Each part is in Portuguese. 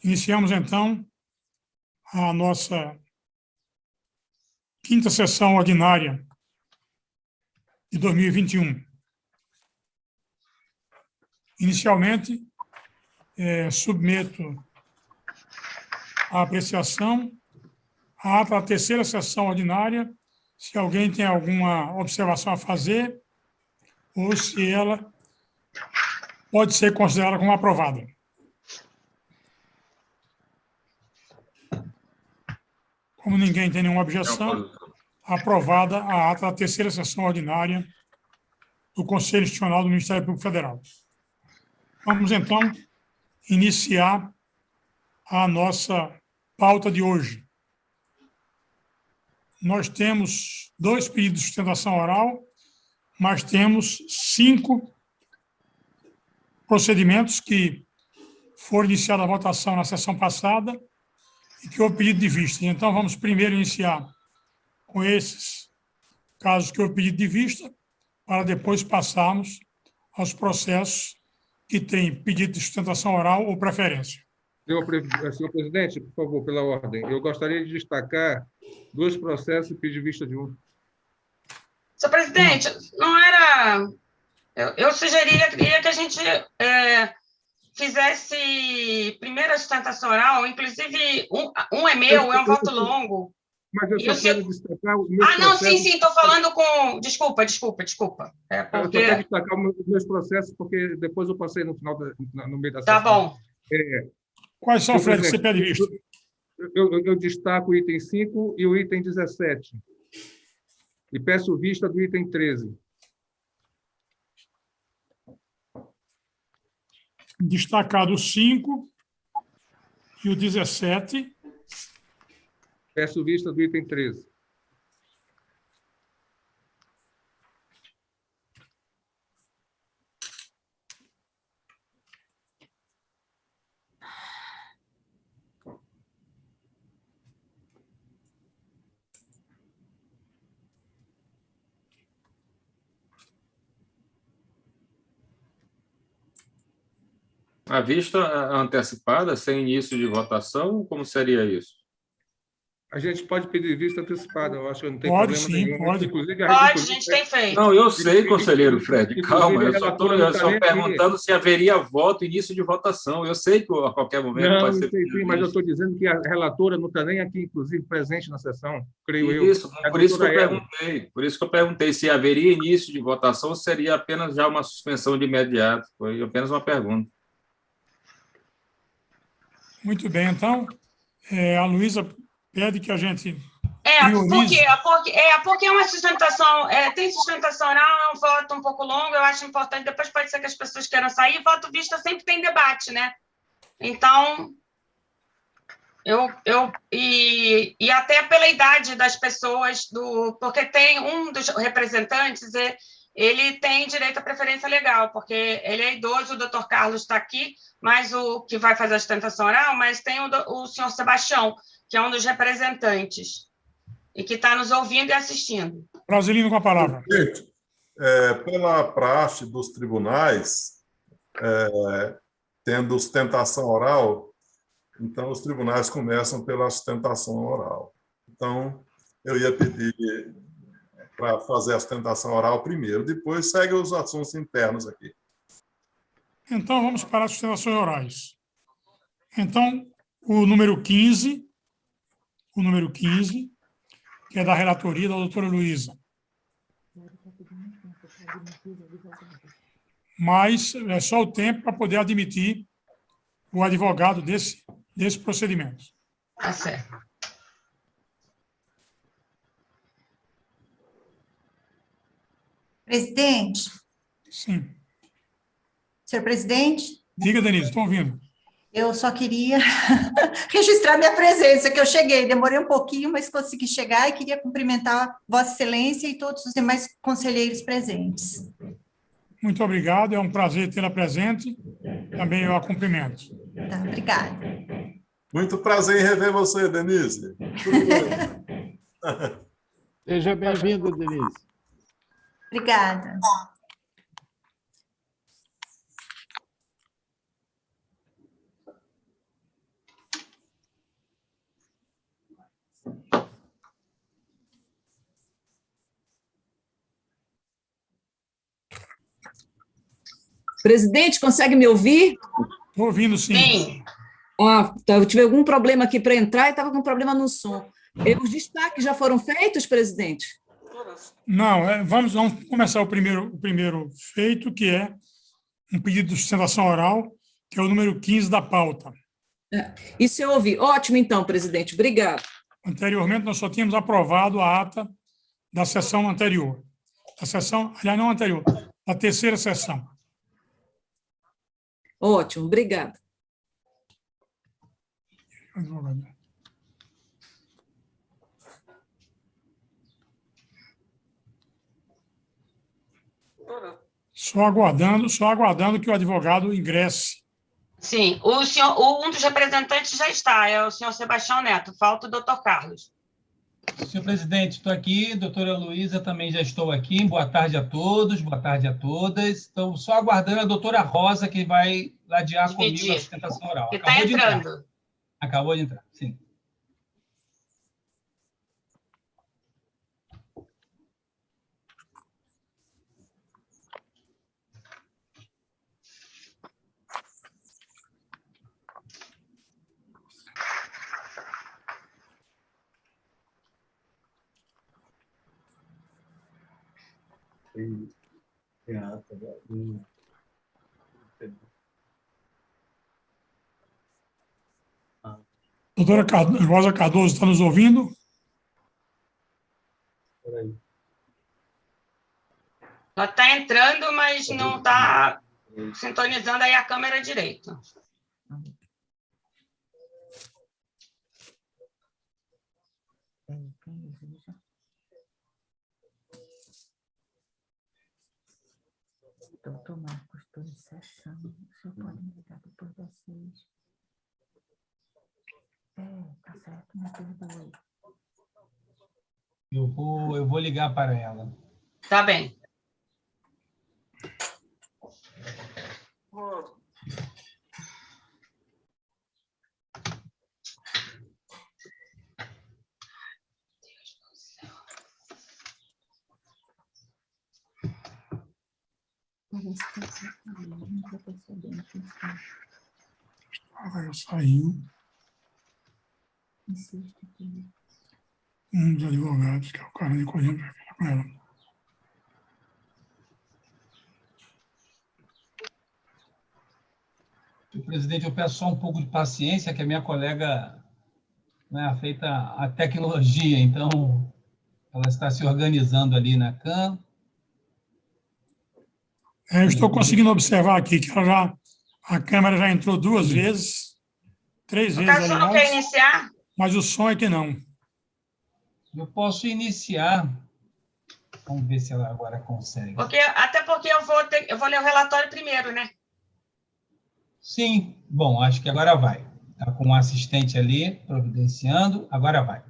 Iniciamos, então, a nossa quinta sessão ordinária de 2021. Inicialmente, submeto à apreciação a ata da terceira sessão ordinária, se alguém tem alguma observação a fazer, ou se ela pode ser considerada como aprovada. Como ninguém tem nenhuma objeção, aprovada a ata da terceira sessão ordinária do Conselho Institucional do Ministério Público Federal. Vamos, então, iniciar a nossa pauta de hoje. Nós temos 2 pedidos de sustentação oral, mas temos 5 procedimentos que foram iniciada a votação na sessão passada e que houve pedido de vista. Então, vamos primeiro iniciar com esses casos que houve pedido de vista, para depois passarmos aos processos que têm pedido de sustentação oral ou preferência. Senhor presidente, por favor, pela ordem, eu gostaria de destacar 2 processos e pedir vista de um. Senhor presidente, não era... Eu sugeriria que a gente fizesse primeiro a sustentação oral, inclusive um é meu, é um voto longo. Mas eu só quero destacar... Não, sim, estou falando com... Desculpa. Porque... Eu só quero destacar os meus processos, porque depois eu passei no final, no meio da sessão. Tá bom. Quais são, Fred, que você pede vista? Eu destaco o item 5 e o item 17. E peço vista do item 13. Destacado o 5 e o 17. Peço vista do item 13. A vista antecipada, sem início de votação, como seria isso? A gente pode pedir vista antecipada, eu acho que não tem pode, problema sim, nenhum. Pode, inclusive, a gente tem feito. Não, eu sei, conselheiro Fred, calma, eu só estou perguntando se haveria voto, início de votação. Eu sei que a qualquer momento não, pode ser... Sim, mas eu estou dizendo que a relatora não está nem aqui, inclusive, presente na sessão, creio eu. Isso, por isso que eu perguntei se haveria início de votação ou seria apenas já uma suspensão de imediato. Foi apenas uma pergunta. Muito bem, então, a Luísa pede que a gente... Porque é uma sustentação, tem sustentação oral, é um voto um pouco longo, eu acho importante, depois pode ser que as pessoas queiram sair, voto vista sempre tem debate, né? Então, e até pela idade das pessoas, porque tem um dos representantes, ele tem direito à preferência legal, porque ele é idoso, o doutor Carlos está aqui, mas o que vai fazer a sustentação oral, mas tem o senhor Sebastião, que é um dos representantes, e que está nos ouvindo e assistindo. Brasilino com a palavra. Gente, pela praxe dos tribunais, tendo sustentação oral, então os tribunais começam pela sustentação oral. Então, eu ia pedir para fazer a sustentação oral primeiro, depois segue os assuntos internos aqui. Então, vamos para as sustentações orais. Então, o número 15, que é da relatoria da doutora Luísa. Mas é só o tempo para poder admitir o advogado desse procedimento. Tá certo. Presidente? Sim. Senhor presidente? Diga, Denise, estou ouvindo. Eu só queria registrar minha presença, que eu cheguei, demorei um pouquinho, mas consegui chegar e queria cumprimentar Vossa Excelência e todos os demais conselheiros presentes. Muito obrigado, é um prazer tê-la presente, também eu a cumprimento. Tá, obrigada. Muito prazer em rever você, Denise. Tudo bem? Seja bem-vinda, Denise. Obrigada. Presidente, consegue me ouvir? Estou ouvindo, sim. Sim. Eu tive algum problema aqui para entrar e estava com problema no som. Os destaques já foram feitos, presidente? Não, vamos começar o primeiro feito, que é um pedido de sustentação oral, que é o número 15 da pauta. Isso eu ouvi. Ótimo, então, presidente. Obrigado. Anteriormente, nós só tínhamos aprovado a ata da sessão anterior. Da sessão, aliás, não anterior, da terceira sessão. Ótimo, obrigado. Só aguardando que o advogado ingresse. Sim, um dos representantes já está, é o senhor Sebastião Neto, falta o doutor Carlos. Senhor presidente, estou aqui, doutora Luísa, também já estou aqui. Boa tarde a todos, boa tarde a todas. Estou só aguardando a doutora Rosa, que vai ladear comigo a sustentação oral. Que está entrando. Acabou de entrar, sim. Doutora Rosa Cardoso, está nos ouvindo? Ela está entrando, mas não está sintonizando aí a câmera direito. Doutor Marcos, estou em sessão. O senhor pode me ligar depois das 6. Tá certo, me perdoe. Eu vou ligar para ela. Tá bem. Já saiu. Um dos advogados, que é o cara de Corinthians, vai falar com ela. Senhor presidente, eu peço só um pouco de paciência, que a minha colega, né, feita a tecnologia, então ela está se organizando ali na CAM. Eu estou conseguindo observar aqui que a câmera já entrou 2 vezes, 3 vezes, aliás. O senhor não quer iniciar? Mas o som é que não. Eu posso iniciar. Vamos ver se ela agora consegue. Até porque eu vou ler o relatório primeiro, né? Sim. Bom, acho que agora vai. Está com um assistente ali, providenciando. Agora vai.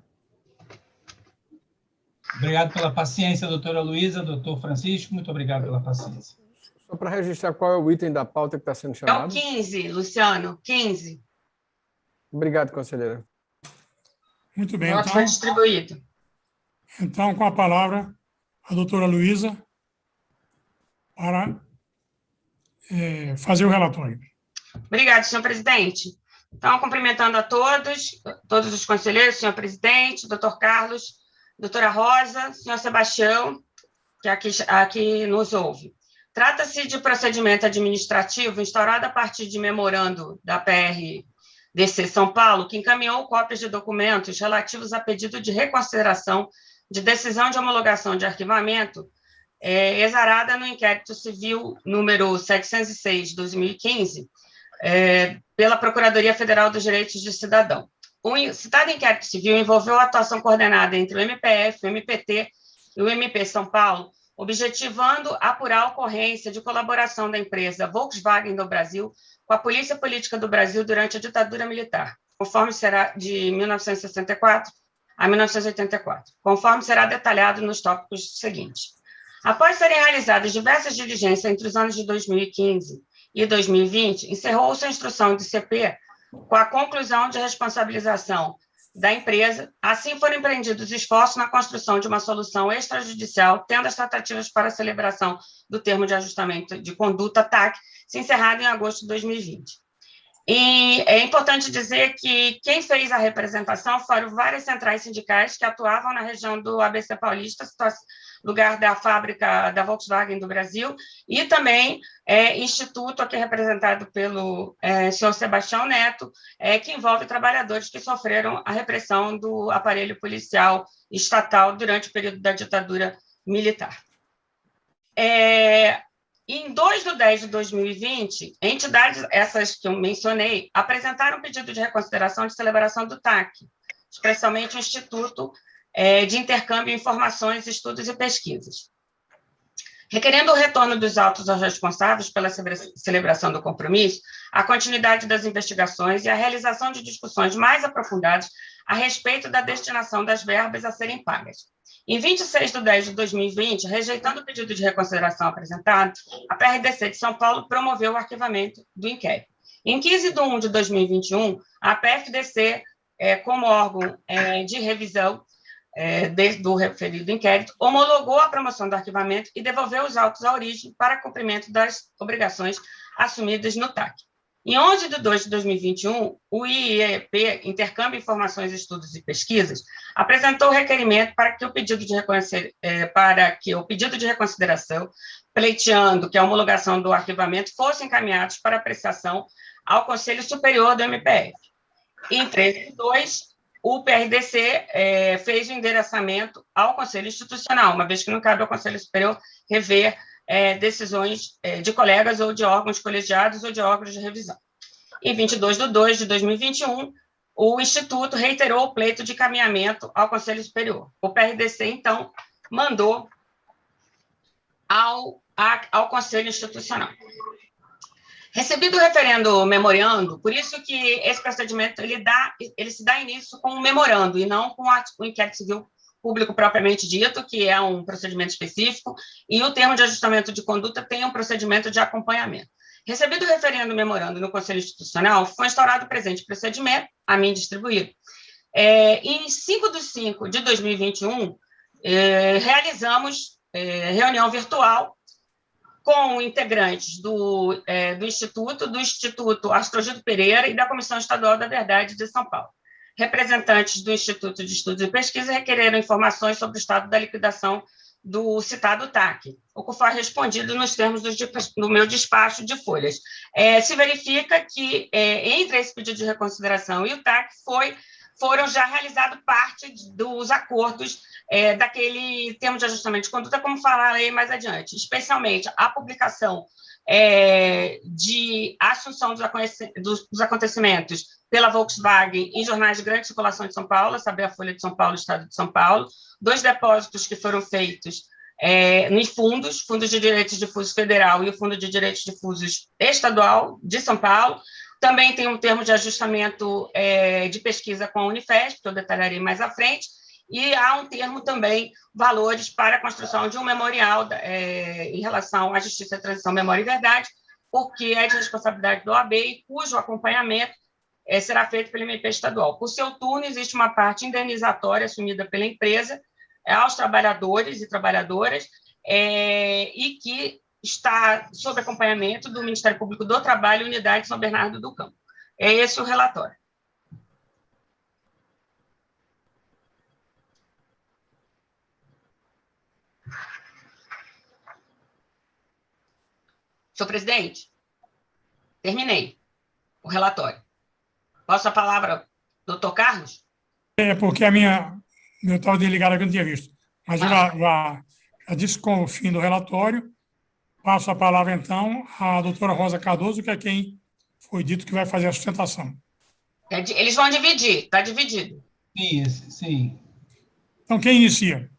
Obrigado pela paciência, doutora Luísa, doutor Francisco. Muito obrigado pela paciência. Só para registrar, qual é o item da pauta que está sendo chamado? É o 15, Luciano, 15. Obrigado, conselheira. Muito bem. Então, foi distribuído. Então, com a palavra, a doutora Luísa, para fazer o relatório. Obrigada, senhor presidente. Então, cumprimentando a todos os conselheiros, senhor presidente, doutor Carlos, doutora Rosa, senhor Sebastião, que aqui nos ouve. Trata-se de procedimento administrativo instaurado a partir de memorando da PRDC São Paulo, que encaminhou cópias de documentos relativos a pedido de reconsideração de decisão de homologação de arquivamento exarada no inquérito civil número 706/2015, pela Procuradoria Federal dos Direitos do Cidadão. O citado inquérito civil envolveu a atuação coordenada entre o MPF, o MPT e o MP São Paulo, objetivando apurar a ocorrência de colaboração da empresa Volkswagen do Brasil com a Polícia Política do Brasil durante a ditadura militar, conforme será de 1964 a 1984, conforme será detalhado nos tópicos seguintes. Após serem realizadas diversas diligências entre os anos de 2015 e 2020, encerrou-se a instrução de CP com a conclusão de responsabilização da empresa. Assim foram empreendidos esforços na construção de uma solução extrajudicial, tendo as tratativas para a celebração do termo de ajustamento de conduta, TAC, se encerrado em agosto de 2020. E é importante dizer que quem fez a representação foram várias centrais sindicais que atuavam na região do ABC Paulista, lugar da fábrica da Volkswagen do Brasil, e também instituto, aqui representado pelo senhor Sebastião Neto, que envolve trabalhadores que sofreram a repressão do aparelho policial estatal durante o período da ditadura militar. Em 2 de 10 de 2020, entidades, essas que eu mencionei, apresentaram um pedido de reconsideração de celebração do TAC, especialmente o Instituto de Intercâmbio de Informações, Estudos e Pesquisas. Requerendo o retorno dos autos aos responsáveis pela celebração do compromisso, a continuidade das investigações e a realização de discussões mais aprofundadas a respeito da destinação das verbas a serem pagas. Em 26 de 10 de 2020, rejeitando o pedido de reconsideração apresentado, a PRDC de São Paulo promoveu o arquivamento do inquérito. Em 15 de 1 de 2021, a PFDC, como órgão de revisão do referido inquérito, homologou a promoção do arquivamento e devolveu os autos à origem para cumprimento das obrigações assumidas no TAC. Em 11 de 2 de 2021, o IEP, Intercâmbio de Informações, Estudos e Pesquisas, apresentou o requerimento para que o pedido de reconsideração, pleiteando que a homologação do arquivamento fosse encaminhados para apreciação ao Conselho Superior do MPF. Em 13 de 2, o PRDC fez o endereçamento ao Conselho Institucional, uma vez que não cabe ao Conselho Superior rever decisões de colegas ou de órgãos colegiados ou de órgãos de revisão. Em 22 de 2 de 2021, o Instituto reiterou o pleito de encaminhamento ao Conselho Superior. O PRDC, então, mandou ao Conselho Institucional. Recebido o referendo memorando, por isso que esse procedimento ele se dá início com um memorando e não com o inquérito civil público propriamente dito, que é um procedimento específico, e o termo de ajustamento de conduta tem um procedimento de acompanhamento. Recebido o referendo memorando no Conselho Institucional, foi instaurado o presente procedimento, a mim distribuído. Em 5 de 5 de 2021, realizamos reunião virtual com integrantes do Instituto Astrogildo Pereira e da Comissão Estadual da Verdade de São Paulo. Representantes do Instituto de Estudos e Pesquisa requereram informações sobre o estado da liquidação do citado TAC, o que foi respondido nos termos do meu despacho de folhas. Se verifica que, entre esse pedido de reconsideração e o TAC, foram já realizados parte dos acordos daquele termo de ajustamento de conduta, como falarei mais adiante, especialmente a publicação de assunção dos acontecimentos pela Volkswagen em jornais de grande circulação de São Paulo, saber a Folha de São Paulo, Estado de São Paulo, 2 depósitos que foram feitos nos fundos de direitos difusos federal e o Fundo de Direitos Difusos estadual de São Paulo. Também tem um termo de ajustamento de pesquisa com a Unifesp, que eu detalharei mais à frente, e há um termo também, valores para a construção de um memorial em relação à Justiça, Transição, Memória e Verdade, porque é de responsabilidade do OAB e cujo acompanhamento será feito pelo MP estadual. Por seu turno, existe uma parte indenizatória assumida pela empresa aos trabalhadores e trabalhadoras e que está sob acompanhamento do Ministério Público do Trabalho, Unidade São Bernardo do Campo. É esse o relatório. Senhor presidente, terminei o relatório. Passo a palavra, doutor Carlos? Porque meu estava desligado aqui, eu não tinha visto. Mas eu já disse com o fim do relatório. Passo a palavra, então, à doutora Rosa Cardoso, que é quem foi dito que vai fazer a sustentação. Eles vão dividir, está dividido. Sim. Então, quem inicia?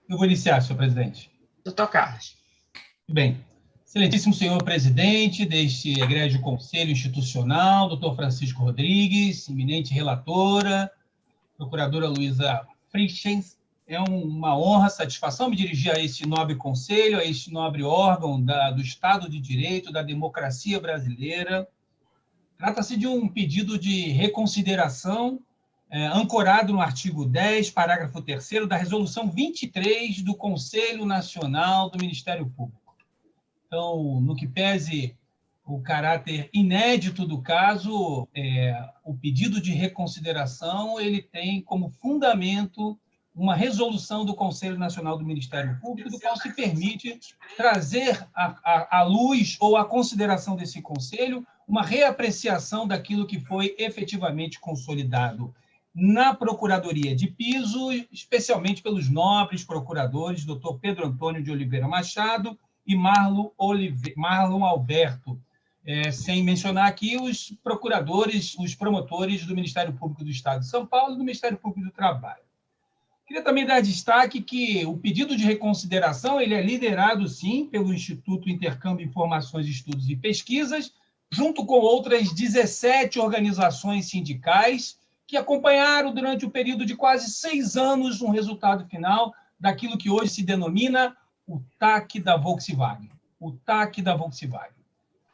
Eu vou iniciar, senhor presidente. Doutor Carlos. Bem, excelentíssimo senhor presidente deste egrégio Conselho Institucional, doutor Francisco Rodrigues, eminente relatora, procuradora Luísa Frischens, é uma honra, satisfação me dirigir a este nobre conselho, a este nobre órgão do Estado de Direito, da democracia brasileira. Trata-se de um pedido de reconsideração ancorado no artigo 10, parágrafo 3º da Resolução 23 do Conselho Nacional do Ministério Público. Então, no que pese o caráter inédito do caso, o pedido de reconsideração ele tem como fundamento uma resolução do Conselho Nacional do Ministério Público, do qual se permite trazer à luz ou à consideração desse Conselho uma reapreciação daquilo que foi efetivamente consolidado na Procuradoria de Piso, especialmente pelos nobres procuradores, Dr. Pedro Antônio de Oliveira Machado e Marlon Alberto, sem mencionar aqui os procuradores, os promotores do Ministério Público do Estado de São Paulo e do Ministério Público do Trabalho. Queria também dar destaque que o pedido de reconsideração ele é liderado, sim, pelo Instituto Intercâmbio Informações, Estudos e Pesquisas, junto com outras 17 organizações sindicais que acompanharam durante o período de quase 6 anos um resultado final daquilo que hoje se denomina o TAC da Volkswagen. O TAC da Volkswagen.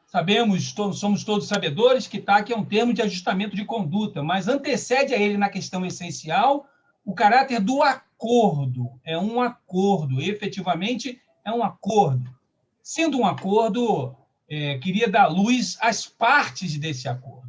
Sabemos, somos todos sabedores que TAC é um termo de ajustamento de conduta, mas antecede a ele na questão essencial o caráter do acordo. É um acordo, efetivamente é um acordo. Sendo um acordo, queria dar luz às partes desse acordo.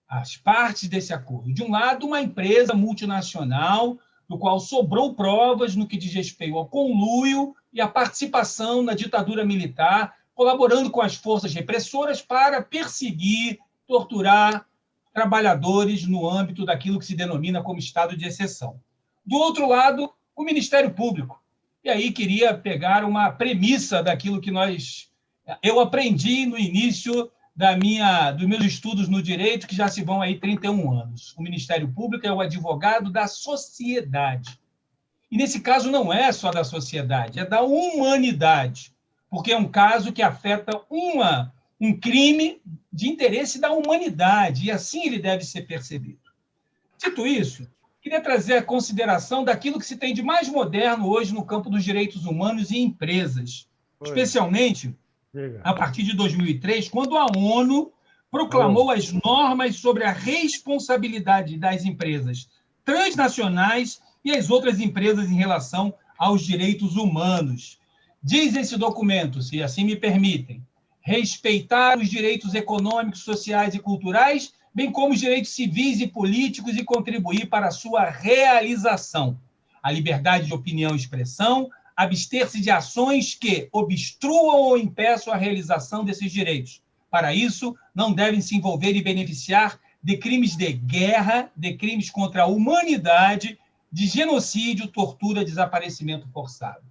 As partes desse acordo. De um lado, uma empresa multinacional, do qual sobrou provas no que diz respeito ao conluio e à participação na ditadura militar, colaborando com as forças repressoras para perseguir, torturar trabalhadores no âmbito daquilo que se denomina como estado de exceção. Do outro lado, o Ministério Público. E aí queria pegar uma premissa daquilo que eu aprendi no início dos meus estudos no direito, que já se vão aí 31 anos. O Ministério Público é o advogado da sociedade. E, nesse caso, não é só da sociedade, é da humanidade, porque é um caso que afeta um crime de interesse da humanidade, e assim ele deve ser percebido. Dito isso, queria trazer a consideração daquilo que se tem de mais moderno hoje no campo dos direitos humanos e empresas, especialmente a partir de 2003, quando a ONU proclamou as normas sobre a responsabilidade das empresas transnacionais e as outras empresas em relação aos direitos humanos. Diz esse documento, se assim me permitem, respeitar os direitos econômicos, sociais e culturais, bem como os direitos civis e políticos e contribuir para a sua realização. A liberdade de opinião e expressão, abster-se de ações que obstruam ou impeçam a realização desses direitos. Para isso, não devem se envolver e beneficiar de crimes de guerra, de crimes contra a humanidade, de genocídio, tortura, desaparecimento forçado.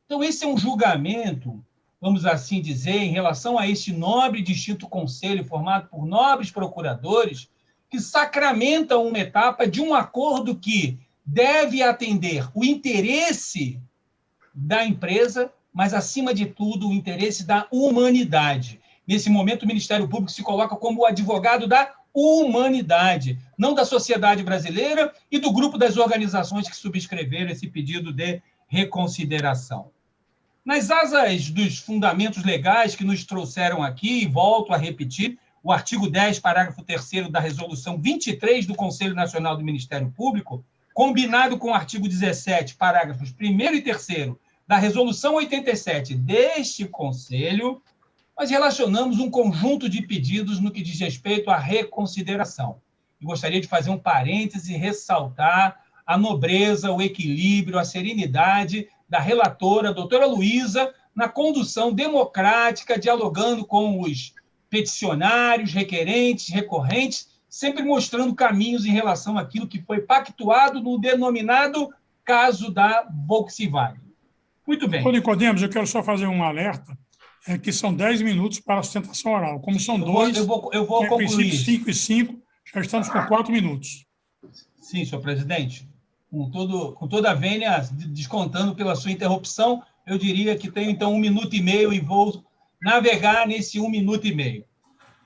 Então, esse é um julgamento, vamos assim dizer, em relação a este nobre e distinto conselho formado por nobres procuradores que sacramentam uma etapa de um acordo que deve atender o interesse da empresa, mas, acima de tudo, o interesse da humanidade. Nesse momento, o Ministério Público se coloca como o advogado da humanidade, não da sociedade brasileira e do grupo das organizações que subscreveram esse pedido de reconsideração. Nas asas dos fundamentos legais que nos trouxeram aqui, e volto a repetir, o artigo 10, parágrafo 3º da Resolução 23 do Conselho Nacional do Ministério Público, combinado com o artigo 17, parágrafos 1º e 3º da Resolução 87 deste Conselho, nós relacionamos um conjunto de pedidos no que diz respeito à reconsideração. E gostaria de fazer um parêntese e ressaltar a nobreza, o equilíbrio, a serenidade da relatora, a doutora Luísa, na condução democrática, dialogando com os peticionários, requerentes, recorrentes, sempre mostrando caminhos em relação àquilo que foi pactuado no denominado caso da Volkswagen. Muito bem. Nicodemos, eu quero só fazer um alerta, que são 10 minutos para a sustentação oral. Como são dois, eu vou concluir. 5 e 5, já estamos com 4 minutos. Sim, senhor presidente. Com toda a vênia, descontando pela sua interrupção, eu diria que tenho, então, 1 minuto e meio e vou navegar nesse 1 minuto e meio.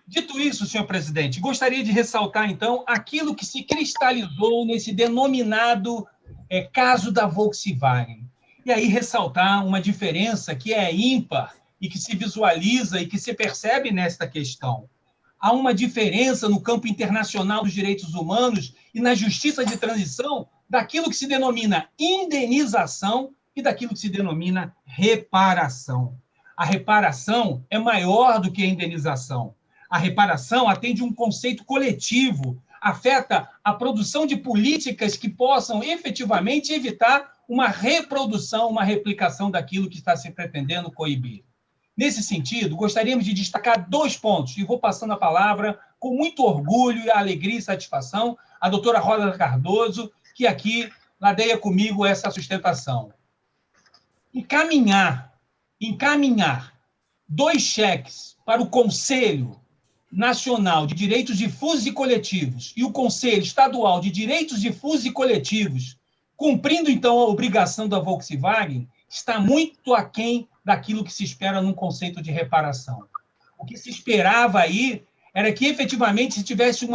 Dito isso, senhor presidente, gostaria de ressaltar, então, aquilo que se cristalizou nesse denominado caso da Volkswagen. E aí ressaltar uma diferença que é ímpar e que se visualiza e que se percebe nesta questão. há uma diferença no campo internacional dos direitos humanos e na justiça de transição daquilo que se denomina indenização e daquilo que se denomina reparação. A reparação é maior do que a indenização. A reparação atende um conceito coletivo, afeta a produção de políticas que possam efetivamente evitar uma reprodução, uma replicação daquilo que está se pretendendo coibir. Nesse sentido, gostaríamos de destacar 2 pontos, e vou passando a palavra com muito orgulho, alegria e satisfação à doutora Rosa Cardoso, que aqui ladeia comigo essa sustentação. Encaminhar 2 cheques para o Conselho Nacional de Direitos Difusos e Coletivos e o Conselho Estadual de Direitos Difusos e Coletivos, cumprindo, então, a obrigação da Volkswagen, está muito aquém daquilo que se espera num conceito de reparação. O que se esperava aí era que, efetivamente, se tivesse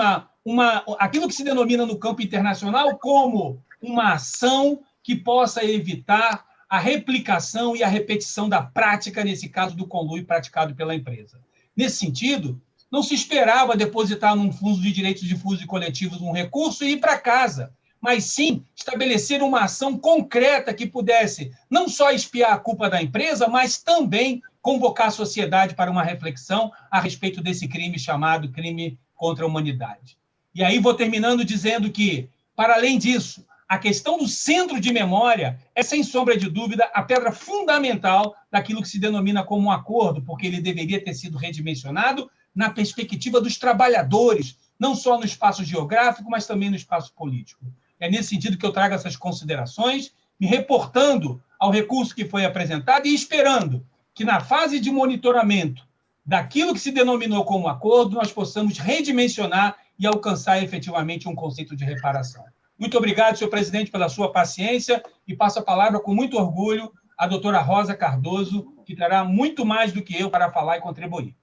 aquilo que se denomina no campo internacional como uma ação que possa evitar a replicação e a repetição da prática, nesse caso, do conluio praticado pela empresa. Nesse sentido, não se esperava depositar num fundo de direitos difusos e coletivos um recurso e ir para casa, mas sim estabelecer uma ação concreta que pudesse não só expiar a culpa da empresa, mas também convocar a sociedade para uma reflexão a respeito desse crime chamado crime contra a humanidade. E aí vou terminando dizendo que, para além disso, a questão do centro de memória é, sem sombra de dúvida, a pedra fundamental daquilo que se denomina como um acordo, porque ele deveria ter sido redimensionado na perspectiva dos trabalhadores, não só no espaço geográfico, mas também no espaço político. É nesse sentido que eu trago essas considerações, me reportando ao recurso que foi apresentado e esperando que, na fase de monitoramento daquilo que se denominou como acordo, nós possamos redimensionar e alcançar efetivamente um conceito de reparação. Muito obrigado, senhor presidente, pela sua paciência, e passo a palavra com muito orgulho à doutora Rosa Cardoso, que terá muito mais do que eu para falar e contribuir.